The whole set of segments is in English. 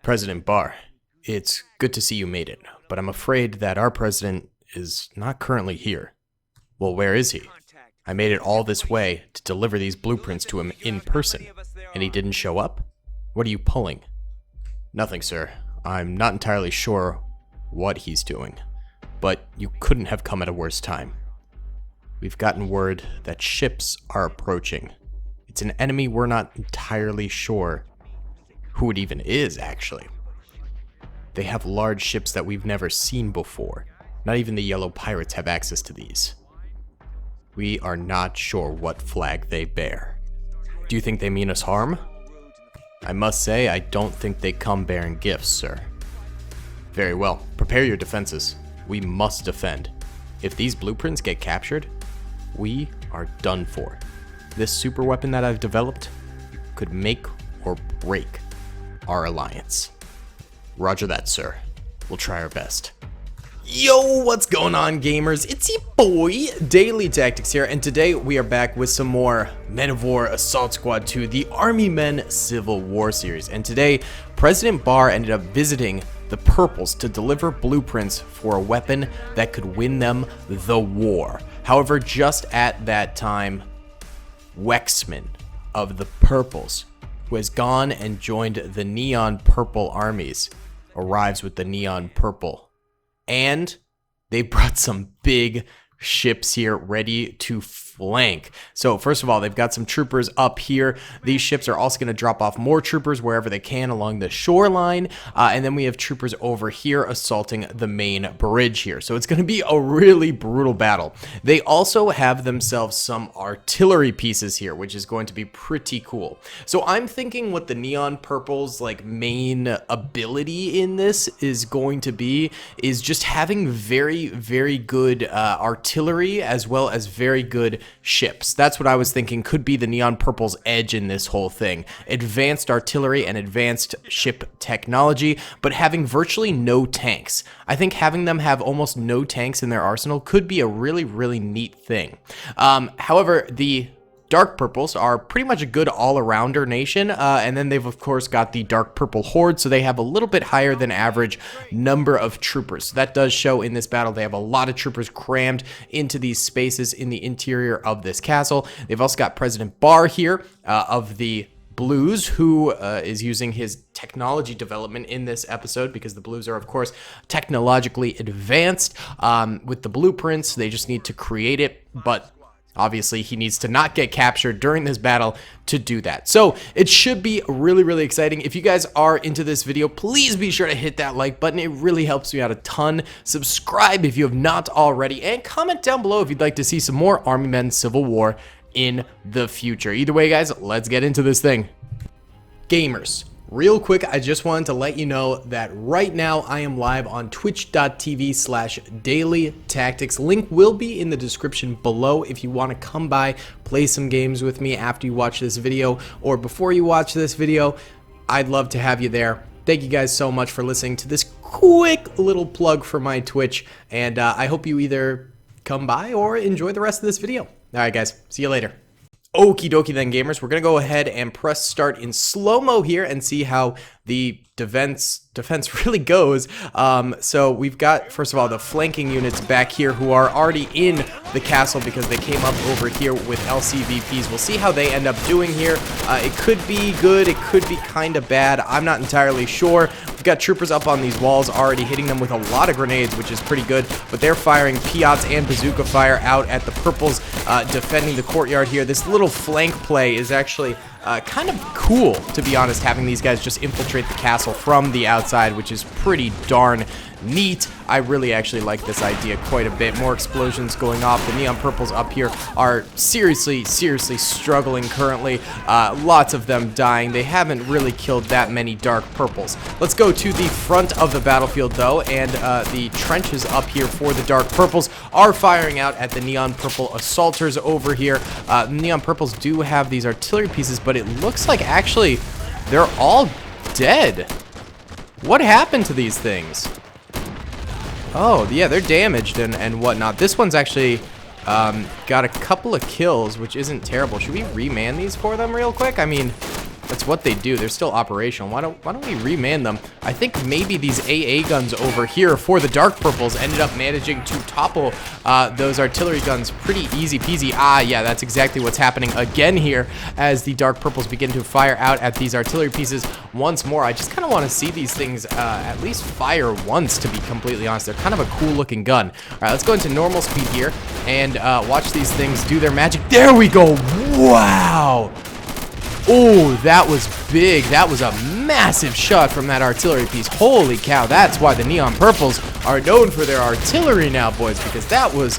President Barr, it's good to see you made it, but I'm afraid that our president is not currently here. Well, where is he? I made it all this way to deliver these blueprints to him in person, and he didn't show up? What are you pulling? Nothing, sir. I'm not entirely sure what he's doing, but you couldn't have come at a worse time. We've gotten word that ships are approaching. It's an enemy we're not entirely sure who it even is, actually. They have large ships that we've never seen before. Not even the yellow pirates have access to these. We are not sure what flag they bear. Do you think they mean us harm? I must say, I don't think they come bearing gifts, sir. Very well. Prepare your defenses. We must defend. If these blueprints get captured, we are done for. This super weapon that I've developed could make or break our alliance. Roger that, sir. We'll try our best. Yo, what's going on, gamers? It's your boy, Daily Tactics here, and today we are back with some more Men of War Assault Squad 2, the Army Men Civil War series. And today, President Barr ended up visiting the Purples to deliver blueprints for a weapon that could win them the war. However, just at that time, Wexman of the Purples, who has gone and joined the Neon Purple armies, arrives with the Neon Purple. And they brought some big ships here ready to flank. So first of all, they've got some troopers up here. These ships are also going to drop off more troopers wherever they can along the shoreline. And then we have troopers over here assaulting the main bridge here. So it's going to be a really brutal battle. They also have themselves some artillery pieces here, which is going to be pretty cool. So I'm thinking what the Neon Purple's like main ability in this is going to be is just having very, very good artillery as well as very good ships. That's what I was thinking could be the Neon Purple's edge in this whole thing. Advanced artillery and advanced ship technology, but having virtually no tanks. I think having them have almost no tanks in their arsenal could be a really, really neat thing. However, the Dark Purples are pretty much a good all-arounder nation, and then they've of course got the Dark Purple Horde, so they have a little bit higher than average number of troopers. So that does show in this battle. They have a lot of troopers crammed into these spaces in the interior of this castle. They've also got President Barr here of the Blues, who is using his technology development in this episode, because the Blues are of course technologically advanced with the blueprints. They just need to create it, but obviously, he needs to not get captured during this battle to do that. So it should be really, really exciting. If you guys are into this video, please be sure to hit that like button. It really helps me out a ton. Subscribe if you have not already, and comment down below if you'd like to see some more Army Men Civil War in the future. Either way, guys, let's get into this thing. Gamers, real quick, I just wanted to let you know that right now I am live on twitch.tv/dailytactics. Link will be in the description below if you want to come by, play some games with me after you watch this video or before you watch this video. I'd love to have you there. Thank you guys so much for listening to this quick little plug for my Twitch, and I hope you either come by or enjoy the rest of this video. Alright guys, see you later. Okie dokie then, gamers, we're going to go ahead and press start in slow-mo here and see how the defense really goes. So we've got, first of all, the flanking units back here who are already in the castle because they came up over here with LCVPs. We'll see how they end up doing here. It could be good, it could be kind of bad. I'm not entirely sure. We've got troopers up on these walls already hitting them with a lot of grenades, which is pretty good, but they're firing Piats and bazooka fire out at the Purples, defending the courtyard here. This little flank play is actually kind of cool, to be honest, having these guys just infiltrate the castle from the outside, which is pretty darn neat. I really actually like this idea quite a bit. More explosions going off. The Neon Purples up here are seriously struggling currently. Lots of them dying. They haven't really killed that many Dark Purples. Let's go to the front of the battlefield though, and the trenches up here for the Dark Purples are firing out at the Neon Purple assaulters over here. Neon Purples do have these artillery pieces, but it looks like actually they're all dead. What happened to these things? Oh, yeah, they're damaged and whatnot. This one's actually got a couple of kills, which isn't terrible. Should we reman these for them real quick? I mean, That's what they do. They're still operational. Why don't we reman them? I think maybe these AA guns over here for the dark purples ended up managing to topple those artillery guns pretty easy peasy. Ah, yeah, that's exactly what's happening again here as the dark purples begin to fire out at these artillery pieces once more. I just kind of want to see these things at least fire once, to be completely honest. They're kind of a cool looking gun. All right, let's go into normal speed here and watch these things do their magic. There we go. Wow. Oh, that was big. That was a massive shot from that artillery piece. Holy cow, that's why the neon purples are known for their artillery now, boys, because that was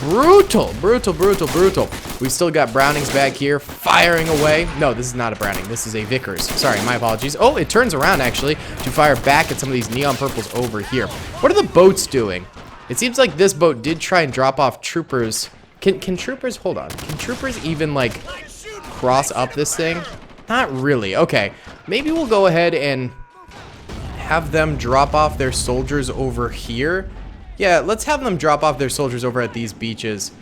brutal, brutal, brutal, brutal. We've still got Brownings back here firing away. No, this is not a Browning. This is a Vickers. Sorry, my apologies. Oh, it turns around, actually, to fire back at some of these neon purples over here. What are the boats doing? It seems like this boat did try and drop off troopers. Can troopers, hold on. Can troopers even, like, cross up this thing? Not really. Okay, maybe we'll go ahead and have them drop off their soldiers over here. Yeah, let's have them drop off their soldiers over at these beaches.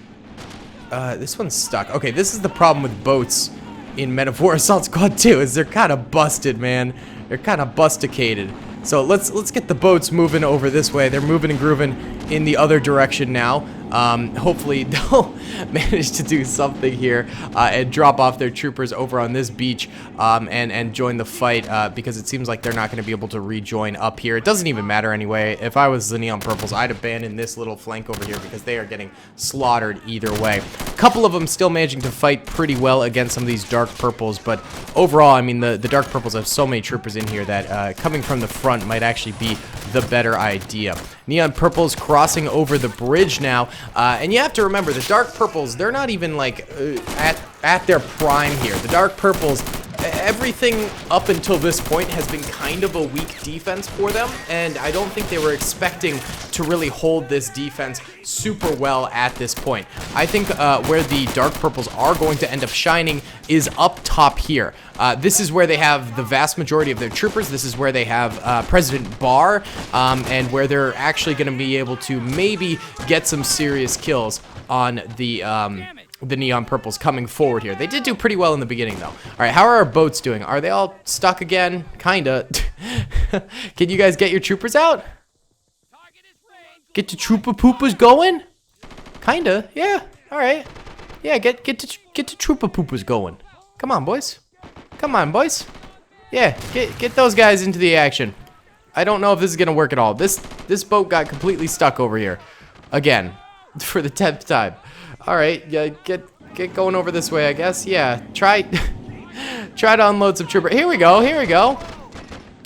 This one's stuck. Okay, this is the problem with boats in Men of War Assault Squad 2, is they're kind of busted, man. They're kind of busticated. So let's get the boats moving over this way. They're moving and grooving in the other direction now. Hopefully they'll manage to do something here and drop off their troopers over on this beach and join the fight because it seems like they're not going to be able to rejoin up here. It doesn't even matter anyway. If I was the neon purples, I'd abandon this little flank over here because they are getting slaughtered either way. A couple of them still managing to fight pretty well against some of these dark purples, but overall, I mean, the dark purples have so many troopers in here that coming from the front might actually be the better idea. Neon purples crossing over the bridge now, and you have to remember the dark purples, they're not even like at their prime here. The dark purples, everything up until this point has been kind of a weak defense for them, and I don't think they were expecting to really hold this defense super well at this point. I think where the dark purples are going to end up shining is up top here. This is where they have the vast majority of their troopers. This is where they have President Barr, and where they're actually going to be able to maybe get some serious kills on the neon purples coming forward here. They did do pretty well in the beginning, though. All right, how are our boats doing? Are they all stuck again? Kinda. Can you guys get your troopers out? Get the trooper poopers going? Kinda, yeah. All right. Yeah, get the trooper poopers going. Come on, boys. Come on, boys. Yeah, get those guys into the action. I don't know if this is gonna work at all. This boat got completely stuck over here. Again, for the 10th time. All right, yeah, get going over this way, I guess. Yeah, try to unload some trooper. Here we go. Here we go.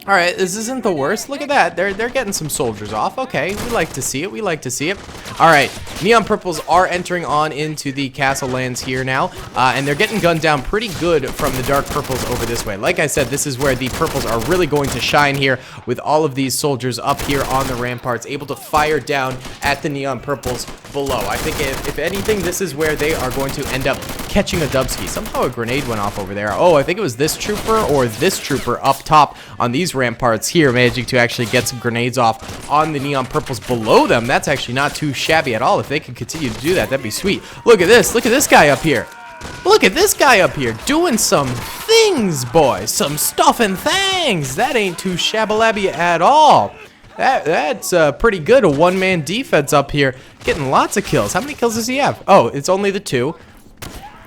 All right, this isn't the worst. Look at that. They're getting some soldiers off. Okay, we like to see it. We like to see it. All right, neon purples are entering on into the castle lands here now, and they're getting gunned down pretty good from the dark purples over this way. Like I said, this is where the purples are really going to shine here with all of these soldiers up here on the ramparts, able to fire down at the neon purples below. I think if anything, this is where they are going to end up catching a dubski. Somehow a grenade went off over there. Oh, I think it was this trooper or this trooper up top on these ramparts here, managing to actually get some grenades off on the neon purples below them. That's actually not too shabby at all. If they can continue to do that, that'd be sweet. Look at this. Look at this guy up here. Look at this guy up here doing some things, boys. Some stuff and things. That ain't too shabby at all. That's pretty good. A one-man defense up here, getting lots of kills. How many kills does he have? Oh, it's only the 2.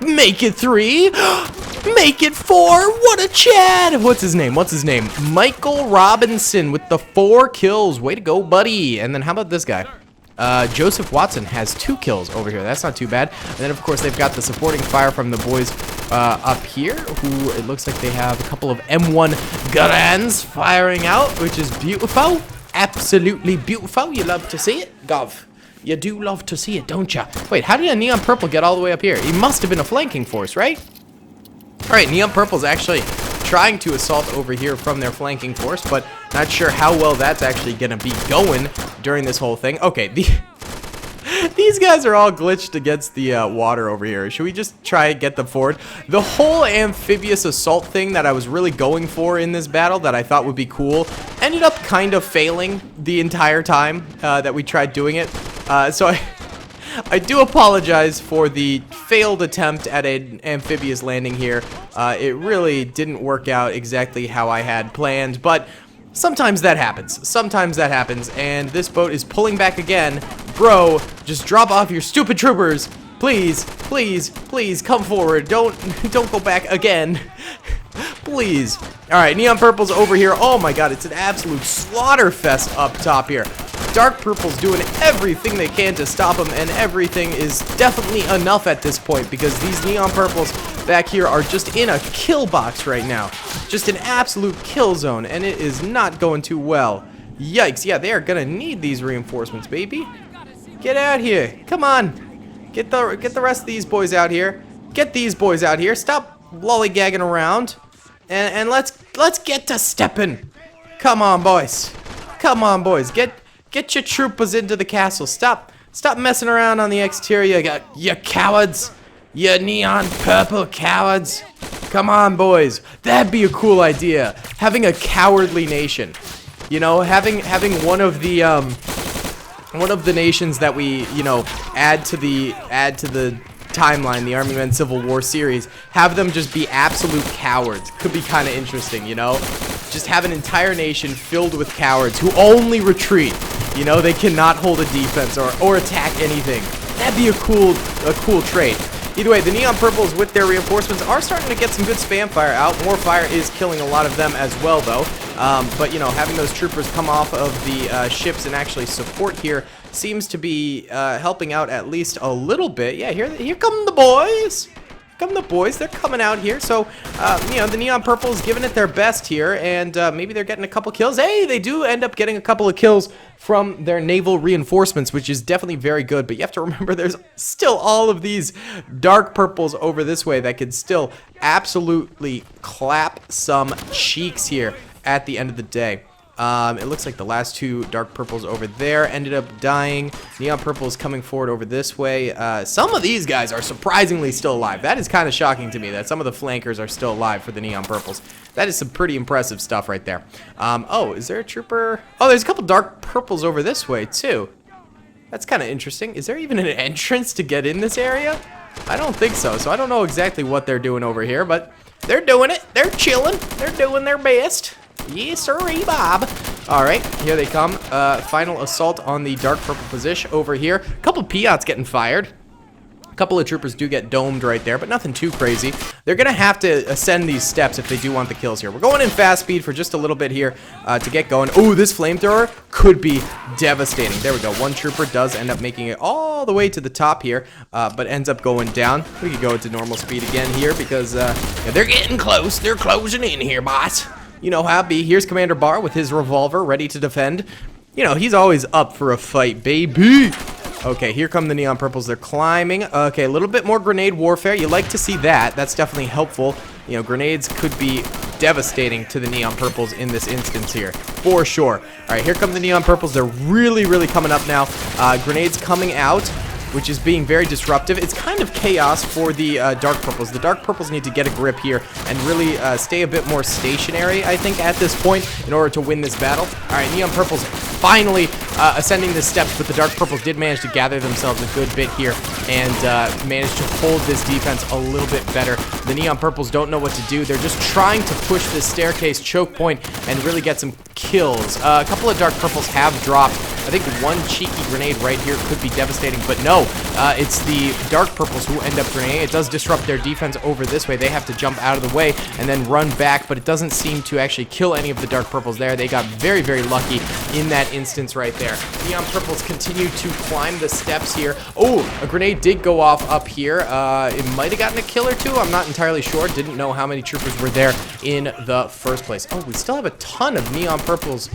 Make it 3. Make it 4. What a Chad. What's his name? What's his name? Michael Robinson with the 4 kills. Way to go, buddy. And then how about this guy? Joseph Watson has 2 kills over here. That's not too bad. And then, of course, they've got the supporting fire from the boys up here, who it looks like they have a couple of M1 Garands firing out, which is beautiful. Absolutely beautiful. You love to see it, Gov. You do love to see it, don't ya? Wait, how did a neon purple get all the way up here? He must have been a flanking force, right? All right, neon purple's actually trying to assault over here from their flanking force, but not sure how well that's actually gonna be going during this whole thing. Okay, these guys are all glitched against the water over here. Should we just try and get them forward? The whole amphibious assault thing that I was really going for in this battle that I thought would be cool ended up kind of failing the entire time that we tried doing it. So I do apologize for the failed attempt at an amphibious landing here. It really didn't work out exactly how I had planned, but sometimes that happens. Sometimes that happens, and this boat is pulling back again. Bro, just drop off your stupid troopers. Please, please, please come forward. Don't go back again. Please. All right, Neon Purple's over here. Oh my god, it's an absolute slaughter fest up top here. Dark Purple's doing everything they can to stop him, and everything is definitely enough at this point because these Neon Purples back here are just in a kill box right now. Just an absolute kill zone, and it is not going too well. Yikes, yeah, they are gonna need these reinforcements, baby. Get out here. Come on. Get the rest of these boys out here. Get these boys out here. Stop lollygagging around. And let's get to stepping. Come on, boys. Come on, boys. Get your troopers into the castle. Stop messing around on the exterior, you cowards. You Neon Purple cowards. Come on, boys. That'd be a cool idea. Having a cowardly nation. You know, having one of the nations that we, you know, add to the timeline, the Army Men Civil War series, have them just be absolute cowards. Could be kind of interesting, you know? Just have an entire nation filled with cowards who only retreat. You know, they cannot hold a defense or attack anything. That'd be a cool trait. Either way, the Neon Purples with their reinforcements are starting to get some good spam fire out. More fire is killing a lot of them as well, though. But, you know, having those troopers come off of the ships and actually support here seems to be helping out at least a little bit. Yeah, here come the boys. Come the boys, they're coming out here. So, you know, the Neon Purple's giving it their best here, and maybe they're getting a couple kills. Hey, they do end up getting a couple of kills from their naval reinforcements, which is definitely very good. But you have to remember there's still all of these Dark Purples over this way that could still absolutely clap some cheeks here at the end of the day. It looks like the last two Dark Purples over there ended up dying. Neon Purple is coming forward over this way. Some of these guys are surprisingly still alive. That is kind of shocking to me that some of the flankers are still alive for the Neon Purples. That is some pretty impressive stuff right there. Oh, is there a trooper? Oh, there's a couple Dark Purples over this way too. That's kind of interesting. Is there even an entrance to get in this area? I don't think so. So I don't know exactly what they're doing over here, but they're doing it. They're chilling. They're doing their best. Yes, sirree, Bob. All right, here they come. Final assault on the Dark Purple position over here. A couple Piats getting fired. A couple of troopers do get domed right there, but nothing too crazy. They're going to have to ascend these steps if they do want the kills here. We're going in fast speed for just a little bit here to get going. Oh, this flamethrower could be devastating. There we go. One trooper does end up making it all the way to the top here, but ends up going down. We could go into normal speed again here because yeah, they're getting close. They're closing in here, boss. You know how it be. Here's Commander Barr with his revolver ready to defend. You know, he's always up for a fight, baby. Okay, here come the Neon Purples. They're climbing. Okay, a little bit more grenade warfare. You like to see that. That's definitely helpful. You know, grenades could be devastating to the Neon Purples in this instance here, for sure. All right, here come the Neon Purples. They're really, really coming up now. Grenades coming out, which is being very disruptive. It's kind of chaos for the Dark Purples. The Dark Purples need to get a grip here and really stay a bit more stationary, I think, at this point in order to win this battle. All right, Neon Purples finally ascending the steps, but the Dark Purples did manage to gather themselves a good bit here and managed to hold this defense a little bit better. The Neon Purples don't know what to do. They're just trying to push this staircase choke point and really get some kills. A couple of Dark Purples have dropped. I think one cheeky grenade right here could be devastating, but no, it's the Dark Purples who end up grenading. It does disrupt their defense over this way. They have to jump out of the way and then run back, but it doesn't seem to actually kill any of the Dark Purples there. They got very, very lucky in that instance right there. Neon Purples continue to climb the steps here. Oh, a grenade did go off up here. It might have gotten a kill or two. I'm not entirely sure. Didn't know how many troopers were there in the first place. Oh, we still have a ton of Neon Purples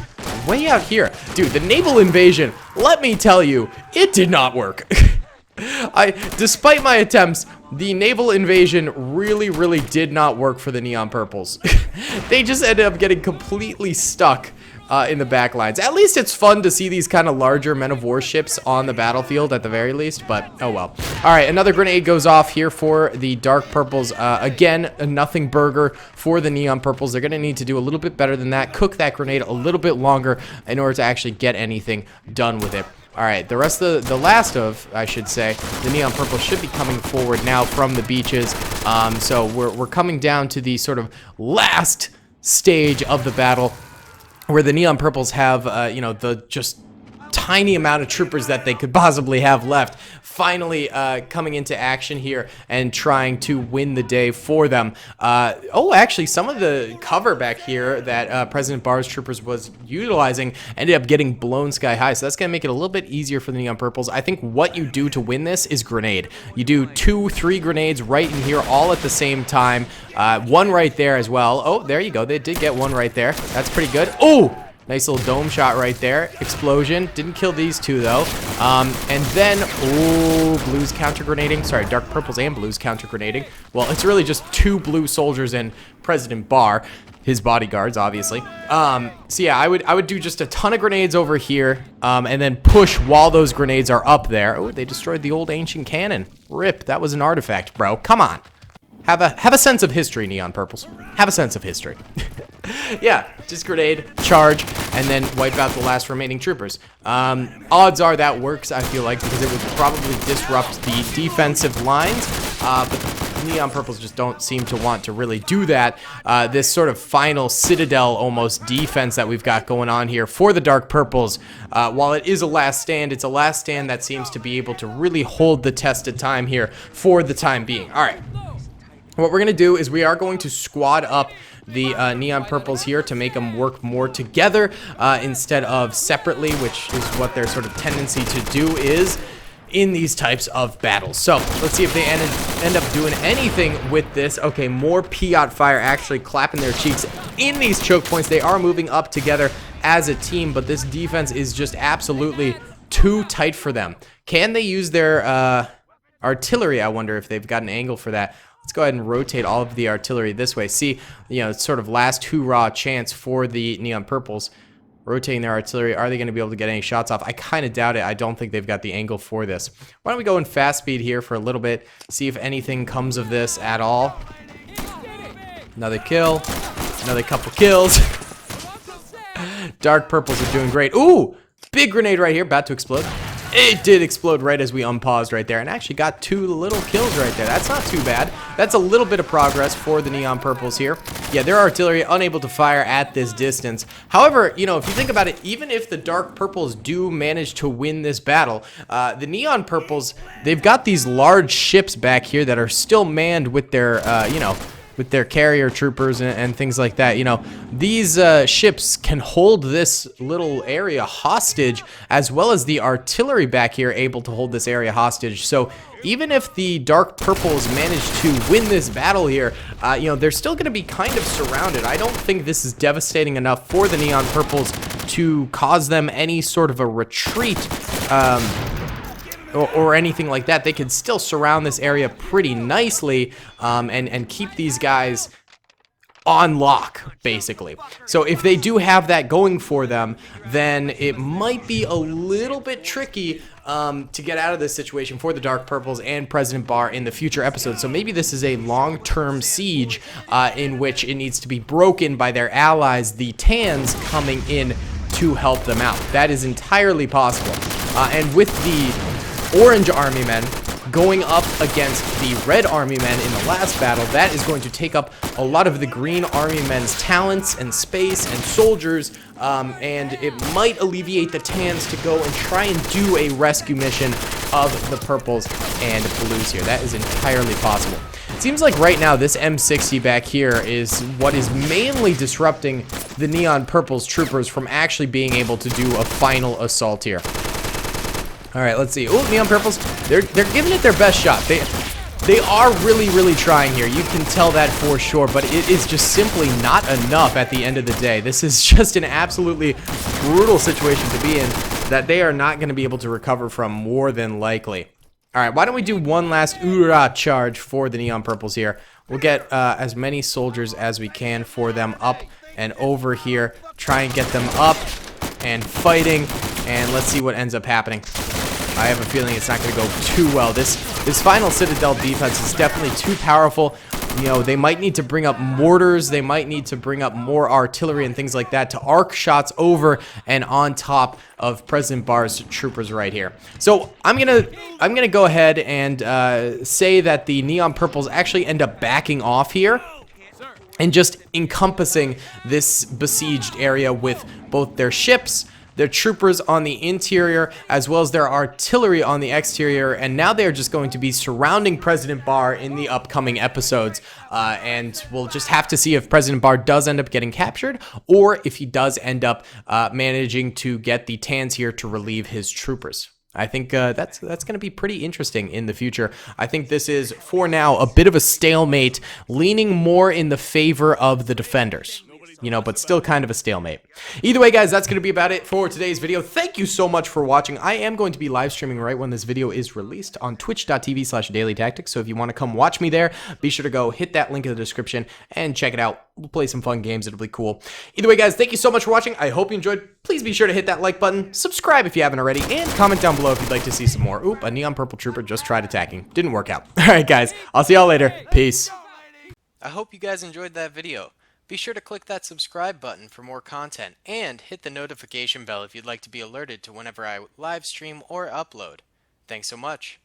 way out here. Dude, the naval invasion, let me tell you, it did not work. Despite my attempts, the naval invasion really did not work for the Neon Purples. They just ended up getting completely stuck in the back lines. At least it's fun to see these kind of larger men of war ships on the battlefield at the very least, but oh well. All right, another grenade goes off here for the Dark Purples. Again, a nothing burger for the Neon Purples. They're going to need to do a little bit better than that, cook that grenade a little bit longer in order to actually get anything done with it. All right, the rest of the last of, I should say, the neon purple should be coming forward now from the beaches. So we're coming down to the sort of last stage of the battle, where the neon purples have, you know, the just tiny amount of troopers that they could possibly have left, finally coming into action here and trying to win the day for them. Oh, actually, some of the cover back here that President Barr's troopers was utilizing ended up getting blown sky high, so that's going to make it a little bit easier for the neon purples. I think what you do to win this is grenade. You do 2-3 grenades right in here all at the same time. One right there as well. Oh, there you go. They did get one right there. That's pretty good. Oh! Nice little dome shot right there. Explosion. Didn't kill these two, though. And then, oh, blues counter-grenading. Sorry, dark purples and blues counter-grenading. Well, it's really just 2 blue soldiers and President Barr. His bodyguards, obviously. So yeah, I would do just a ton of grenades over here, and then push while those grenades are up there. Oh, they destroyed the old ancient cannon. Rip, that was an artifact, bro. Come on. Have a sense of history, neon purples. Have a sense of history. Yeah, just grenade, charge, and then wipe out the last remaining troopers. Odds are that works, I feel like, because it would probably disrupt the defensive lines, but the neon purples just don't seem to want to really do that. This sort of final citadel almost defense that we've got going on here for the dark purples, while it is a last stand, it's a last stand that seems to be able to really hold the test of time here for the time being. All right. What we're going to do is we are going to squad up the neon purples here to make them work more together instead of separately, which is what their sort of tendency to do is in these types of battles. So let's see if they end up doing anything with this. Okay, more Piot fire actually clapping their cheeks in these choke points. They are moving up together as a team, but this defense is just absolutely too tight for them. Can they use their artillery? I wonder if they've got an angle for that. Let's go ahead and rotate all of the artillery this way. See, you know, it's sort of last hoorah chance for the neon purples. Rotating their artillery. Are they going to be able to get any shots off? I kind of doubt it. I don't think they've got the angle for this. Why don't we go in fast speed here for a little bit, see if anything comes of this at all. Another kill. Another couple kills. Dark purples are doing great. Ooh! Big grenade right here, about to explode. It did explode right as we unpaused right there, and actually got 2 little kills right there. That's not too bad. That's a little bit of progress for the neon purples here. Yeah, their artillery unable to fire at this distance. However, you know, if you think about it, even if the dark purples do manage to win this battle, the neon purples, they've got these large ships back here that are still manned with their, you know, with their carrier troopers and things like that. You know, these ships can hold this little area hostage, as well as the artillery back here able to hold this area hostage. So even if the dark purples manage to win this battle here, you know, they're still going to be kind of surrounded. I don't think this is devastating enough for the neon purples to cause them any sort of a retreat, or anything like that. They could still surround this area pretty nicely, and keep these guys on lock, basically. So if they do have that going for them, then it might be a little bit tricky to get out of this situation for the dark purples and President Barr in the future episodes. So maybe this is a long-term siege in which it needs to be broken by their allies, the Tans, coming in to help them out. That is entirely possible. And with the Orange Army men going up against the Red Army men in the last battle, that is going to take up a lot of the Green Army men's talents and space and soldiers, and it might alleviate the Tans to go and try and do a rescue mission of the purples and blues here. That is entirely possible. It seems like right now this M60 back here is what is mainly disrupting the neon purples troopers from actually being able to do a final assault here. All right, let's see. Oh, neon purples, they're giving it their best shot. They are really trying here. You can tell that for sure, but it is just simply not enough at the end of the day. This is just an absolutely brutal situation to be in that they are not going to be able to recover from, more than likely. All right, why don't we do one last hoorah charge for the neon purples here. We'll get as many soldiers as we can for them up and over here. Try and get them up and fighting, and let's see what ends up happening. I have a feeling it's not going to go too well. This final Citadel defense is definitely too powerful. You know, they might need to bring up mortars, they might need to bring up more artillery and things like that to arc shots over and on top of President Barr's troopers right here. So I'm gonna go ahead and say that the neon purples actually end up backing off here and just encompassing this besieged area with both their ships, their troopers on the interior, as well as their artillery on the exterior, and now they're just going to be surrounding President Barr in the upcoming episodes, and we'll just have to see if President Barr does end up getting captured, or if he does end up managing to get the Tans here to relieve his troopers. I think that's going to be pretty interesting in the future. I think this is, for now, a bit of a stalemate, leaning more in the favor of the defenders. You know, but still kind of a stalemate. Either way, guys, that's going to be about it for today's video. Thank you so much for watching. I am going to be live streaming right when this video is released on twitch.tv/dailytactics. So if you want to come watch me there, be sure to go hit that link in the description and check it out. We'll play some fun games. It'll be cool. Either way, guys, thank you so much for watching. I hope you enjoyed. Please be sure to hit that like button, subscribe if you haven't already, and comment down below if you'd like to see some more. Oop, a neon purple trooper just tried attacking. Didn't work out. All right, guys, I'll see y'all later. Peace. I hope you guys enjoyed that video. Be sure to click that subscribe button for more content, and hit the notification bell if you'd like to be alerted to whenever I live stream or upload. Thanks so much.